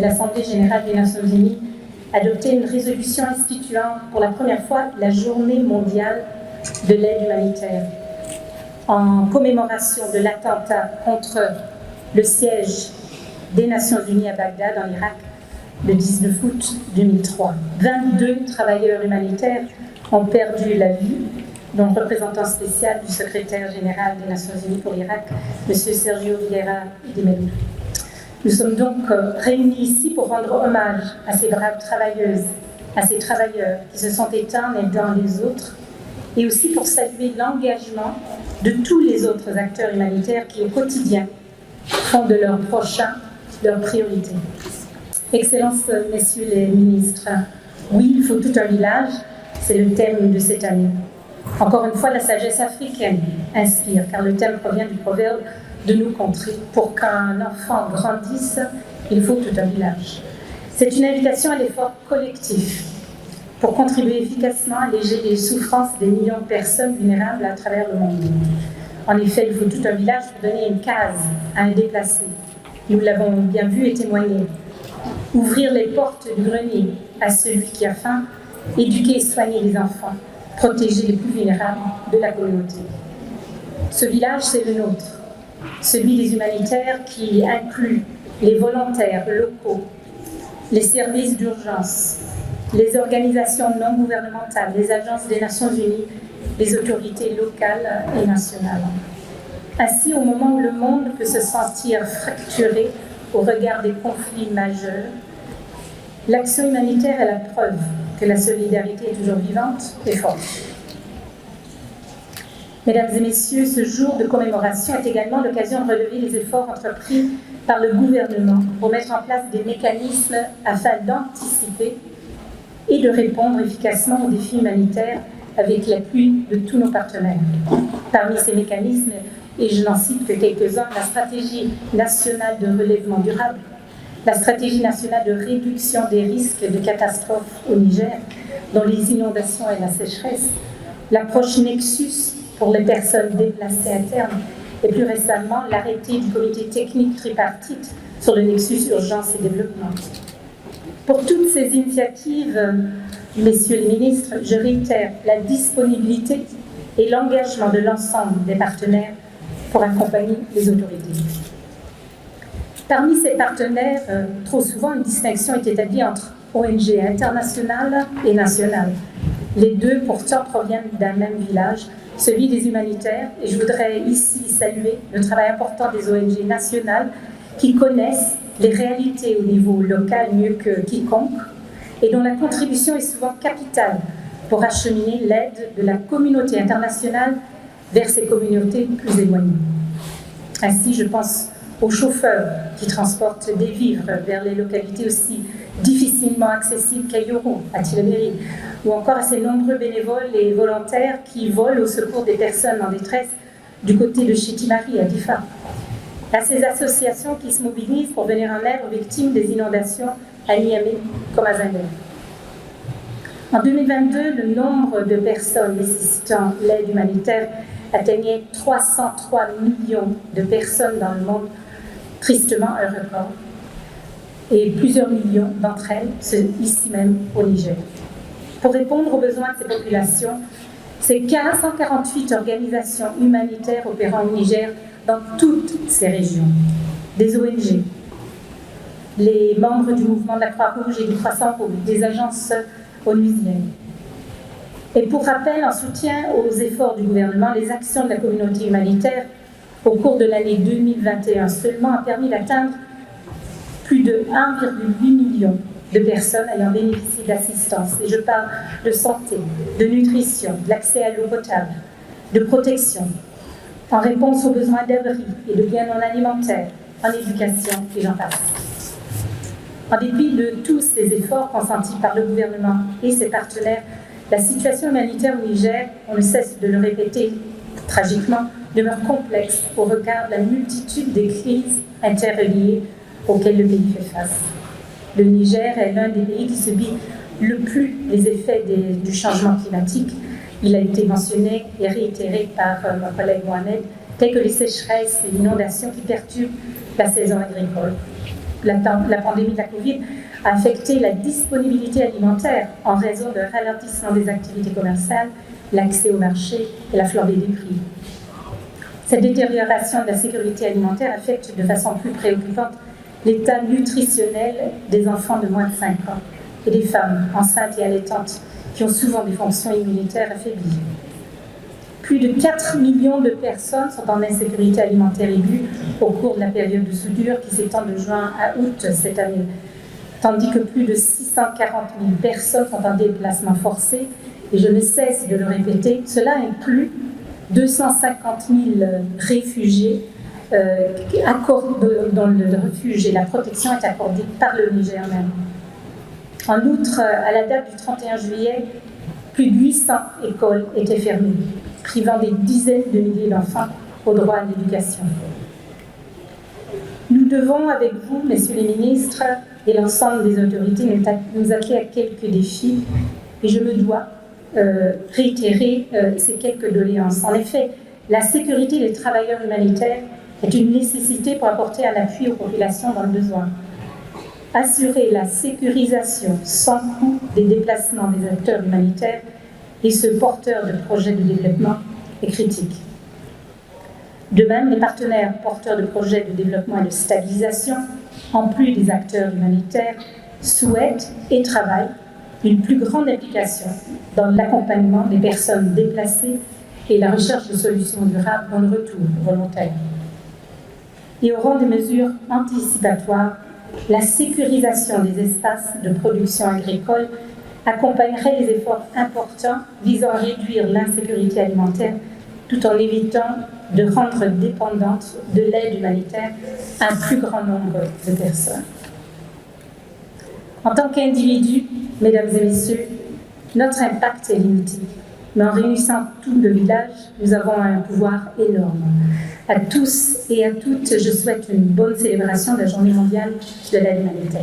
l'Assemblée générale des Nations unies adopté une résolution instituant pour la première fois la Journée mondiale de l'aide humanitaire, en commémoration de l'attentat contre le siège des Nations unies à Bagdad, en Irak, le 19 août 2003. 22 travailleurs humanitaires ont perdu la vie, dont le représentant spécial du secrétaire général des Nations unies pour l'Irak, M. Sergio Vieira de Mello. Nous sommes donc réunis ici pour rendre hommage à ces braves travailleuses, à ces travailleurs qui se sont éteints les uns les autres, et aussi pour saluer l'engagement de tous les autres acteurs humanitaires qui, au quotidien, font de leurs prochains leur priorité. Excellences, messieurs les ministres, oui, il faut tout un village, c'est le thème de cette année. Encore une fois, la sagesse africaine inspire, car le thème provient du proverbe de nos contrées. Pour qu'un enfant grandisse, il faut tout un village. C'est une invitation à l'effort collectif pour contribuer efficacement à alléger les souffrances des millions de personnes vulnérables à travers le monde. En effet, il faut tout un village pour donner une case à un déplacé. Nous l'avons bien vu et témoigné. Ouvrir les portes du grenier à celui qui a faim, éduquer et soigner les enfants, protéger les plus vulnérables de la communauté. Ce village, c'est le nôtre, celui des humanitaires qui inclut les volontaires locaux, les services d'urgence, les organisations non gouvernementales, les agences des Nations Unies, les autorités locales et nationales. Ainsi, au moment où le monde peut se sentir fracturé au regard des conflits majeurs, l'action humanitaire est la preuve que la solidarité est toujours vivante et forte. Mesdames et messieurs, ce jour de commémoration est également l'occasion de relever les efforts entrepris par le gouvernement pour mettre en place des mécanismes afin d'anticiper et de répondre efficacement aux défis humanitaires avec l'appui de tous nos partenaires. Parmi ces mécanismes, et je n'en cite que quelques-uns, la stratégie nationale de relèvement durable, la stratégie nationale de réduction des risques de catastrophes au Niger, dont les inondations et la sécheresse, l'approche Nexus pour les personnes déplacées à terme, et plus récemment l'arrêté du comité technique tripartite sur le Nexus urgence et développement. Pour toutes ces initiatives, messieurs les ministres, je réitère la disponibilité et l'engagement de l'ensemble des partenaires pour accompagner les autorités. Parmi ces partenaires, trop souvent, une distinction est établie entre ONG internationales et nationales. Les deux, pourtant, proviennent d'un même village, celui des humanitaires, et je voudrais ici saluer le travail important des ONG nationales qui connaissent les réalités au niveau local mieux que quiconque et dont la contribution est souvent capitale pour acheminer l'aide de la communauté internationale vers ces communautés plus éloignées. Ainsi, je pense aux chauffeurs qui transportent des vivres vers les localités aussi difficilement accessibles qu'à Yoro, à Tillabéri, ou encore à ces nombreux bénévoles et volontaires qui volent au secours des personnes en détresse du côté de Chitimari, à Difa, à ces associations qui se mobilisent pour venir en aide aux victimes des inondations à Niamey comme à Zinder. En 2022, le nombre de personnes nécessitant l'aide humanitaire atteignait 303 millions de personnes dans le monde, tristement un record. Et plusieurs millions d'entre elles, ici même au Niger. Pour répondre aux besoins de ces populations, c'est 148 organisations humanitaires opérant au Niger dans toutes ces régions, des ONG, les membres du mouvement de la Croix-Rouge et du Croissant-Rouge, des agences onusiennes. Et pour rappel, en soutien aux efforts du gouvernement, les actions de la communauté humanitaire au cours de l'année 2021 seulement a permis d'atteindre plus de 1,8 million de personnes ayant bénéficié d'assistance. Et je parle de santé, de nutrition, de l'accès à l'eau potable, de protection, en réponse aux besoins d'abri et de biens non alimentaires, en éducation et j'en passe. En dépit de tous ces efforts consentis par le gouvernement et ses partenaires, la situation humanitaire au Niger, on ne cesse de le répéter tragiquement, demeure complexe au regard de la multitude des crises interreliées auxquelles le pays fait face. Le Niger est l'un des pays qui subit le plus les effets du changement climatique. Il a été mentionné et réitéré par mon collègue Mohamed, tels que les sécheresses et l'inondation qui perturbent la saison agricole. La pandémie de la Covid a affecté la disponibilité alimentaire en raison de ralentissement des activités commerciales, l'accès au marché et la flambée des prix. Cette détérioration de la sécurité alimentaire affecte de façon plus préoccupante l'état nutritionnel des enfants de moins de 5 ans et des femmes enceintes et allaitantes qui ont souvent des fonctions immunitaires affaiblies. Plus de 4 millions de personnes sont en insécurité alimentaire aiguë au cours de la période de soudure qui s'étend de juin à août cette année, tandis que plus de 640 000 personnes sont en déplacement forcé, et je ne cesse de le répéter, cela inclut 250 000 réfugiés dont le refuge et la protection est accordée par le Niger même. En outre, à la date du 31 juillet, plus de 800 écoles étaient fermées, privant des dizaines de milliers d'enfants au droit à l'éducation. Nous devons, avec vous, messieurs les ministres, et l'ensemble des autorités, nous atteler à quelques défis, et je me dois réitérer ces quelques doléances. En effet, la sécurité des travailleurs humanitaires est une nécessité pour apporter un appui aux populations dans le besoin. Assurer la sécurisation sans coût des déplacements des acteurs humanitaires et ce porteur de projets de développement est critique. De même, les partenaires porteurs de projets de développement et de stabilisation, en plus des acteurs humanitaires, souhaitent et travaillent une plus grande implication dans l'accompagnement des personnes déplacées et la recherche de solutions durables dans le retour volontaire. Et au rang des mesures anticipatoires, la sécurisation des espaces de production agricole accompagnerait les efforts importants visant à réduire l'insécurité alimentaire tout en évitant de rendre dépendante de l'aide humanitaire un plus grand nombre de personnes. En tant qu'individus, mesdames et messieurs, notre impact est limité, mais en réunissant tout le village, nous avons un pouvoir énorme. À tous et à toutes, je souhaite une bonne célébration de la Journée mondiale de l'aide humanitaire.